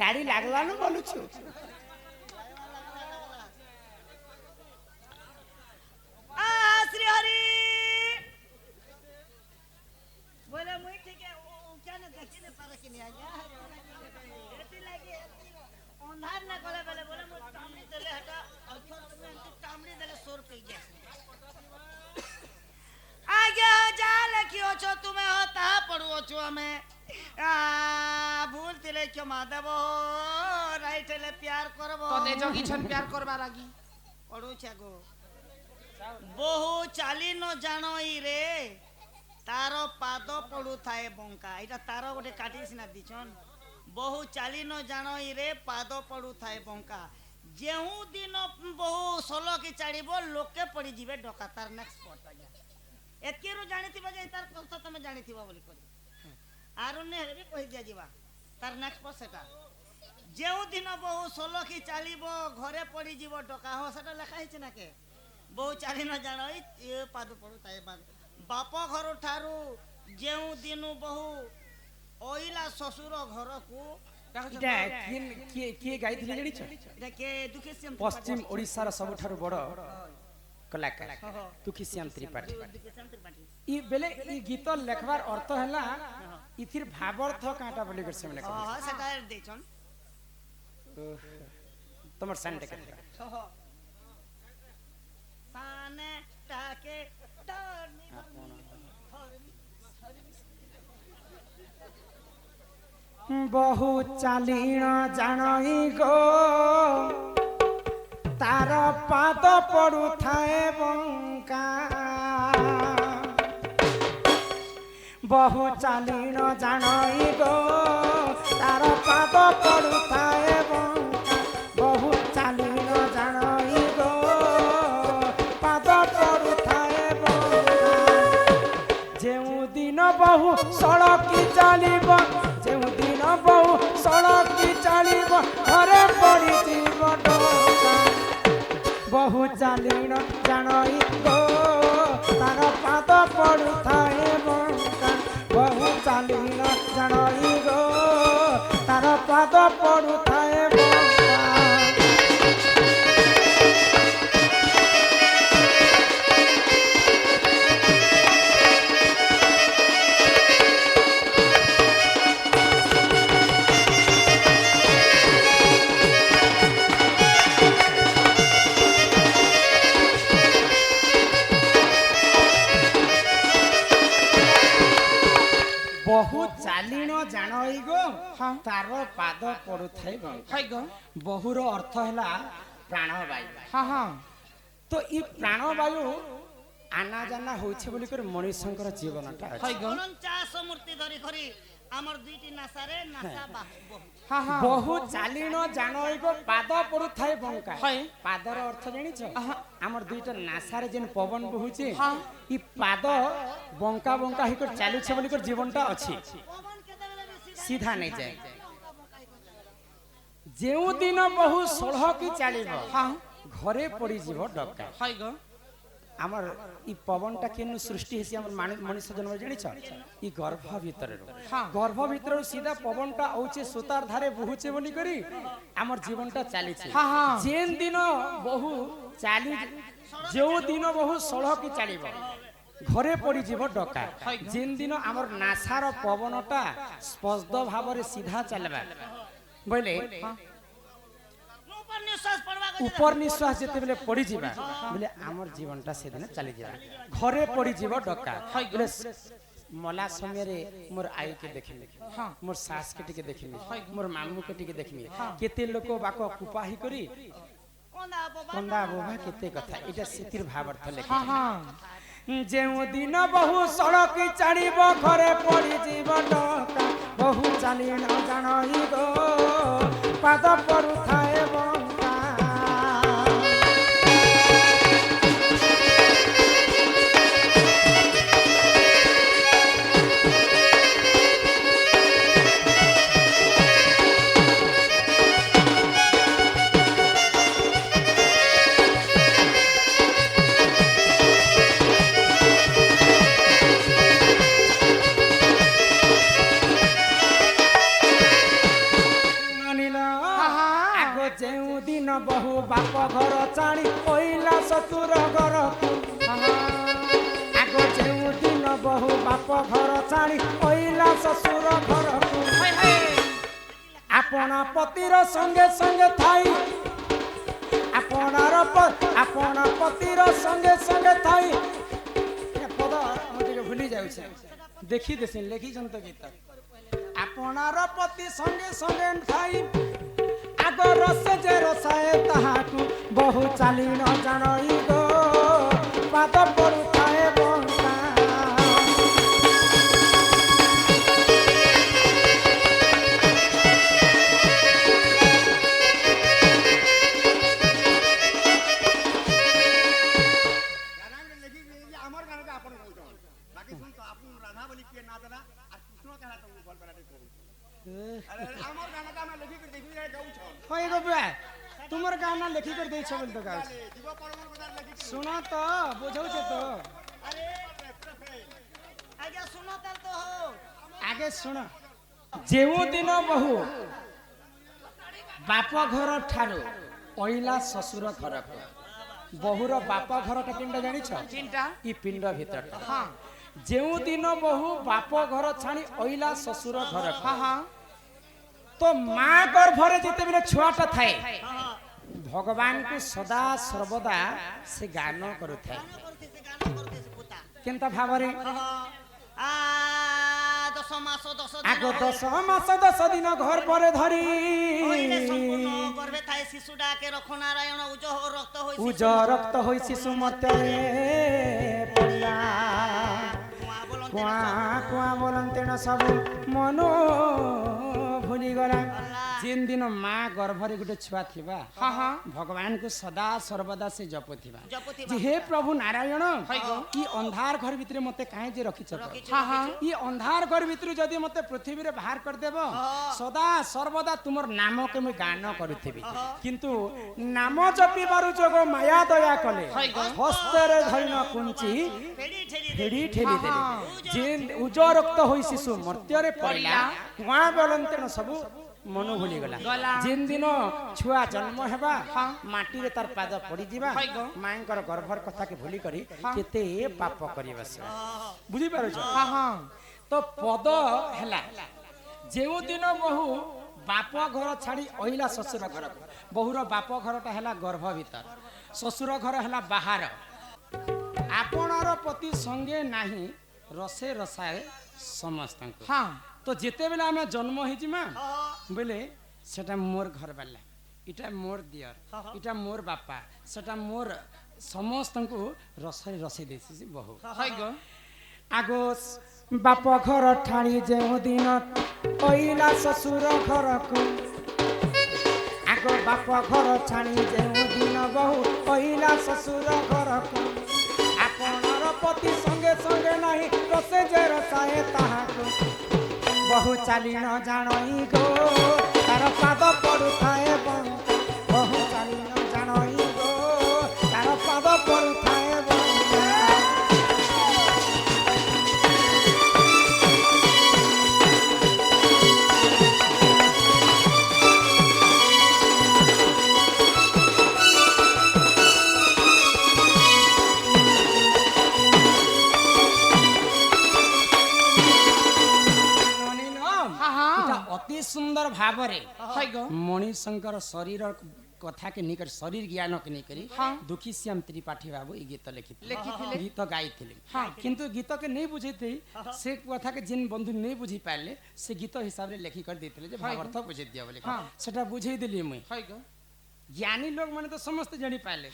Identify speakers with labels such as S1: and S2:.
S1: गाड़ी लागला न बोलू छु
S2: श्री हरि बोले मुई ठीक है क्या ने देखी ने पार कि नहीं आया एती लागी अंधार ना गले बेले बोले मु टामड़ी देले हटा अक्षर तुम्हें टामड़ी देले 100 रुपए गया आगे जा लखियो छो तुम्हें होता पड़ुओ छो हमें भूल तिले क्यों माधव राइट ले प्यार करबो
S1: तो दे जोगी छन प्यार करबा लागी
S2: पड़ू छगो बहु चाली न जानई रे तारो पाद पड़ू थाए बंका एटा तारो गोटे काटी सिना दिछन बहु चाली न जानई रे पाद पड़ू थाए बंका जेहू दिन बहु सोलो की चाड़ीबो लोके पड़ी जिवे डका तार नेक्स्ट स्पॉट आज्ञा एकेरु जानिथिबो जे तार कथा तमे जानिथिबो बोली करी आरुने हेबी कहि दिया जीवा तार नेक्स्ट स्पॉट सेटा जेहू दिन बहु सोलो की चालीबो घरे पड़ी जीवो डका हो सेटा लेखा हिच ना के बहु चाली न जानई ए पाद पड़ू थाए बाप घर ठारू जेउ दिनु बहु ओइला ससुर घर को
S1: इटा के गाइथिले जणी छ
S2: देखे दुखे श्याम
S1: पश्चिम ओडिसा रा सबठारु बड़ कलाकार दुखी श्याम त्रिपाठी ई बेले ई गीत लेखबार अर्थ हला इथिर भावार्थ काटा बोली कर सेमने
S2: हां हां सेटा देछन
S1: तमर संडे के
S2: साने टाके
S1: बहु चालीण जानई गो तार पाद पड़ू थाए बंका बहु चालीण जानई गो तार पाद पड़ू थाए बंका बहु चालीण जानई गो पाद पड़ू थाए बंका जेउ दिन बहु सड़की चालीब जेउ दिन बहु सड़की चालीब घरे पड़ी जीव डका बहु चालीण जानई गो तार पाद पड़ू थाए बंका बहु चालीण जानई गो तार पाद पड़ू थाए बंका बहु चालीण जानई गो तार पाद पड़ू थाए बंका बहुर अर्थ हैला प्राणवायु हां हां तो ई प्राणवायु आना जाना होइछे बोली कर मनुष्यंकर जीवनटा अछि
S2: 49 मूर्ति धरि खरी हमर दुईटी नासा रे नासा बाहु
S1: हां हां बहु चालीण जानई गो पाद पड़ू थाए बंका पादर अर्थ जानि छ हमर दुईटा नासा रे जेन पवन बहुचे ई पाद बंका बंका ही कर चालू छे बोली कर जीवनटा अछि सीधा नहीं जाए जेउ दिन बहु सोलह की चालीब घरे पड़ी जीव डका आमर ई पवनटा केनु सृष्टि हेसी हमर मनुष्य जन्म जानि छ ई गर्भ भीतर सीधा पवनटा औचे सुतार धारे बहुचे बोली करी हमर जीवनटा चाली छ जेन दिन बहु चाली जेउ दिन बहु सोलह की चालीब घरे पड़ी जीव डका जेन दिन हमर नासार पवनटा स्पष्ट भाव रे सीधा चलबा बोले ऊपर निश्वास जेते बेले पड़ी जीवा बोले हमर जीवनटा से दिन चली जीवा घरे पड़ी जीव डका बोले मला समय रे मोर आई के देखिमी मोर सास के टिके देखिमी मोर मामू के टिके देखिमी केते लोक बाको कुपाही करी कंदा बोबा केते कथा एटा सितिर भावार्थ लेखा जेउ दिन बहु सड़क चाड़ीब घरे पड़ी जीव डका बहु चालीण जानई गो पाद पड़ू थाए बंका বহু বাপ ঘর ছাড়ি পইলা শ্বশুর ঘর আগ যেদিন বহু বাপ ঘর ছাড়ি পইলা শ্বশুর ঘর আপনা পতির সঙ্গে সঙ্গে থাই আপনা পতির সঙ্গে সঙ্গে থাই পদ আমাকে ভুলি যাচ্ছে দেখি দেশেন লেখিছেন তো গীত আপনার পতি সঙ্গে সঙ্গে থাই আগ রসে যে রসায় তাহাকু বহু চালি ন জানই গো পাদ পড়ুথায় বঙ্কা তোমার গানা লেখি করে দিয়েছ বল তো গাছ শোনা তো বুঝাউছ তো
S2: আগে শুনো তাল তো হো
S1: আগে শোন যেউ দিন বহু বাপ ঘর ঠারু অইলা শ্বশুর ঘরক বহুর বাপ ঘরটা পিণ্ড জানিছ
S2: চিন্তা
S1: ই পিণ্ড ভিতরটা হ্যাঁ যেউ দিন বহু বাপ ঘর ছাড়ি অইলা শ্বশুর ঘরক হ্যাঁ তো মা গর্ভরে যেতেবেলে ছুয়াটা থাকে ভগবান কু সদা সর্বদা সে গান করুথায় কেনতা ভাবরে
S2: দশ মাস
S1: 10 দিন ঘর পরে ধরি
S2: গর্ভে থাই শিশুটাকে রক্ষনারায়ণ
S1: উজ রক্ত হই শিশু মর্ত্যে পড়িলা কুয়া কুয়া বলন্তেন সবু মনো ভুলি গলা যেন দিন মা গর্ভরে গোটে ছুয়া থিবা ভগবান কু সদা সর্বদা সে জপুথিবা যে হে প্রভু নারায়ণ ই अंधार घर ভিতরে মতে কাহে যে রখিছ ই अंधार घर ভিতরে যদি মতে পৃথিবীরে বাহার করে দেব সদা সর্বদা তোমার নামকে আমি গান করুথিবি কিন্তু নাম জপিবারু যোগ মায়া দয়া কলে হস্তেরে ধরিন কুঞ্চি ফেড়ি ঠেলি দেলে যে উজ রক্ত হই শিশু মর্ত্যরে পড়িলা কুয়া বলন্তেন সবু মনো ভুলি গলা যেন দিন ছুয়া জন্ম হেবা মাটিরে তার পাদ পড়ি ଯିବା মাঙ্কর গর্ভর কথাকে ভুলি করি কেতে পাপ করি বস বুঝি পারছ তো পদ হেলা যেউ দিন বহু বাপ ঘর ছাড়ি অইলা শ্বশুর ঘর বহুর বাপ ঘরটা হেলা গর্ভ ভিতর শ্বশুর ঘর হেলা বাহার আপনার পতি সঙ্গে নাহি রসে রসায় সমস্ত তো যেতেবেলে আমি জন্ম হয়েছি মা বলে সেটা মোর ঘর বালা এটা মোর দিয়র এটা মোর বাপা সেটা মোর সমস্ত রসরে রসে দিয়েছি বহু আগ বাপ ঘর ঠাড়ি যে দিন কইলা শ্বশুর ঘরকু আগ বাপ ঘর ছাড়ি যে দিন বহু কইলা শ্বশুর ঘরকু আপনার পতি সঙ্গে সঙ্গে নাই রসে যে রসায় তাহাকু বহু চালি ন জানই গো তার পাদ পড়ুথায় বহু চালি ন জানই গো তার পাদ পড়ুথায় অতি সুন্দর ভাবরে মণিশঙ্কর শরীর কথা के निकर शरीर ज्ञान के नहीं करी दुखी श्याम त्रिपाठी बाबू ये गीत लिखिथिले गीत गाइथिले किंतु गीत के नहीं बुझेते से कथा के जिन बंधु नहीं बुझी पाले से गीत हिसाब रे लिखि कर देथिले जे भावार्थ बुझे दिया बोले सेटा बुझेई देली मुई ज्ञानी लोग माने तो समस्त जानी पाले